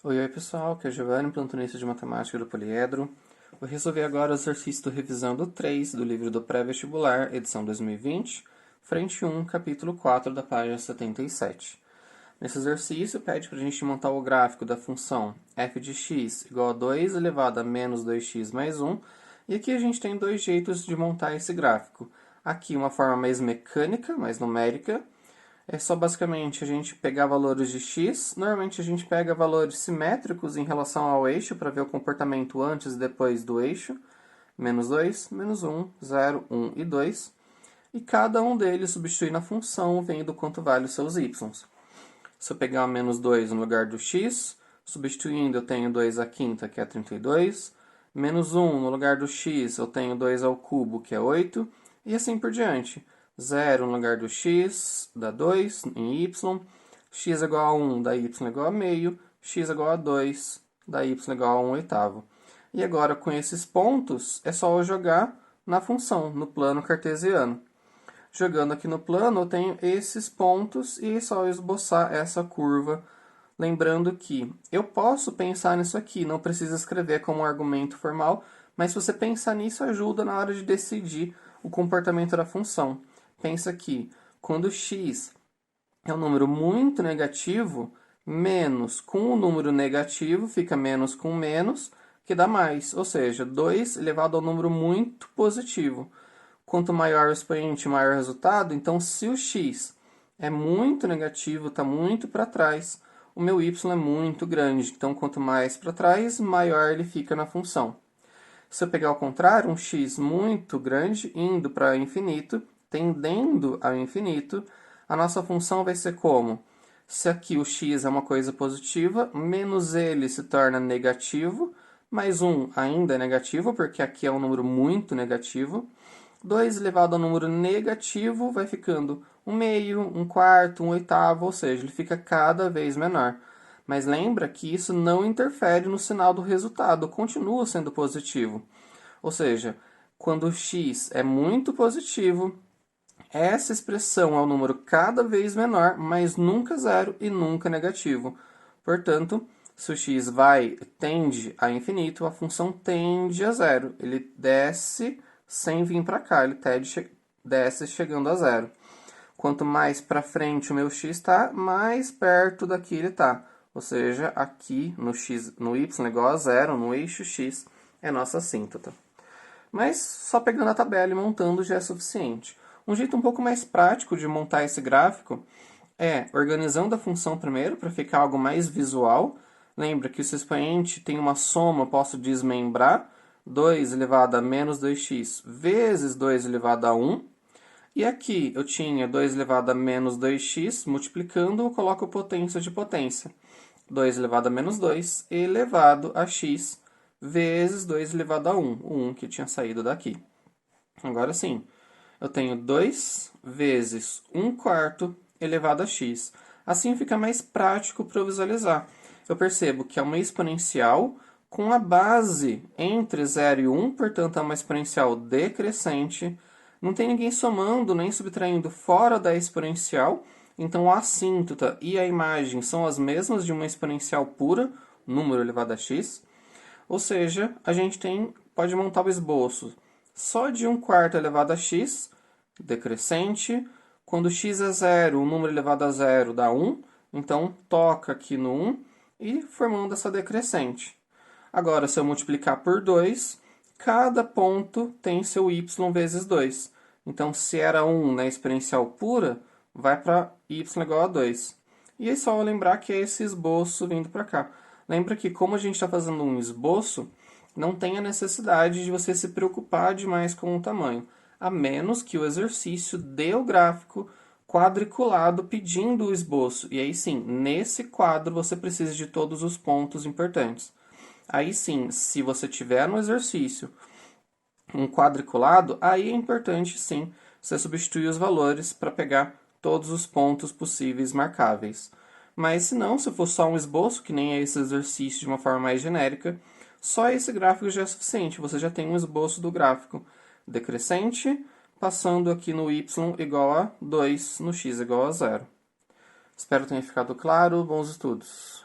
Oi, pessoal, aqui é Giovanni, plantonista de matemática do Poliedro. Vou resolver agora o exercício do Revisão do 3 do livro do Pré-Vestibular, edição 2020, frente 1, capítulo 4, da página 77. Nesse exercício, pede para a gente montar o gráfico da função f de x igual a 2 elevado a menos 2x mais 1, e aqui a gente tem dois jeitos de montar esse gráfico. Aqui uma forma mais mecânica, mais numérica. É só basicamente a gente pegar valores de x. Normalmente a gente pega valores simétricos em relação ao eixo para ver o comportamento antes e depois do eixo. Menos 2, menos 1, 0, 1 e 2. E cada um deles substitui na função vendo quanto vale os seus y. Se eu pegar o menos 2 no lugar do x, substituindo eu tenho 2 à quinta, que é 32. Menos 1 no lugar do x, eu tenho 2 ao cubo, que é 8. E assim por diante. 0 no lugar do x, dá 2 em y. X igual a 1, dá y igual a meio. X igual a 2, dá y igual a 1 oitavo. E agora, com esses pontos, é só eu jogar na função, no plano cartesiano. Jogando aqui no plano, eu tenho esses pontos e é só eu esboçar essa curva. Lembrando que eu posso pensar nisso aqui, não precisa escrever como um argumento formal, mas se você pensar nisso, ajuda na hora de decidir o comportamento da função. Pensa que quando x é um número muito negativo, menos com o número negativo fica menos com menos, que dá mais. Ou seja, 2 elevado ao número muito positivo. Quanto maior o expoente, maior o resultado. Então, se o x é muito negativo, está muito para trás, o meu y é muito grande. Então, quanto mais para trás, maior ele fica na função. Se eu pegar ao contrário, um x muito grande, indo para infinito, tendendo ao infinito, a nossa função vai ser como? Se aqui o x é uma coisa positiva, menos ele se torna negativo, mais 1 ainda é negativo, porque aqui é um número muito negativo. 2 elevado ao número negativo vai ficando 1 meio, 1 quarto, 1 oitavo, ou seja, ele fica cada vez menor. Mas lembra que isso não interfere no sinal do resultado, continua sendo positivo. Ou seja, quando o x é muito positivo, essa expressão é um número cada vez menor, mas nunca zero e nunca negativo. Portanto, se o x tende a infinito, a função tende a zero. Ele desce sem vir para cá, ele desce chegando a zero. Quanto mais para frente o meu x está, mais perto daqui ele está. Ou seja, aqui no y igual a zero, no eixo x, é nossa assíntota. Mas só pegando a tabela e montando já é suficiente. Um jeito um pouco mais prático de montar esse gráfico é organizando a função primeiro, para ficar algo mais visual. Lembra que se o expoente tem uma soma, eu posso desmembrar 2 elevado a menos 2x vezes 2 elevado a 1. E aqui eu tinha 2 elevado a menos 2x, multiplicando, eu coloco potência de potência. 2 elevado a menos 2 elevado a x vezes 2 elevado a 1, o 1 que tinha saído daqui. Agora sim, eu tenho 2 vezes 1 quarto elevado a x. Assim fica mais prático para eu visualizar. Eu percebo que é uma exponencial com a base entre 0 e 1, portanto é uma exponencial decrescente. Não tem ninguém somando nem subtraindo fora da exponencial, então a assíntota e a imagem são as mesmas de uma exponencial pura, número elevado a x. Ou seja, a gente pode montar o esboço só de 1 quarto elevado a x, decrescente. Quando x é zero, o número elevado a zero dá 1, então toca aqui no 1 e formando essa decrescente. Agora, se eu multiplicar por 2, cada ponto tem seu y vezes 2. Então, se era 1 na exponencial pura, vai para y igual a 2. E é só lembrar que é esse esboço vindo para cá. Lembra que como a gente está fazendo um esboço, não tem a necessidade de você se preocupar demais com o tamanho, a menos que o exercício dê o gráfico quadriculado pedindo o esboço. E aí sim, nesse quadro você precisa de todos os pontos importantes. Aí sim, se você tiver no exercício um quadriculado, aí é importante sim você substituir os valores para pegar todos os pontos possíveis marcáveis. Mas se não, se for só um esboço, que nem é esse exercício de uma forma mais genérica, só esse gráfico já é suficiente. Você já tem um esboço do gráfico decrescente, passando aqui no y igual a 2, no x igual a 0. Espero que tenha ficado claro. Bons estudos!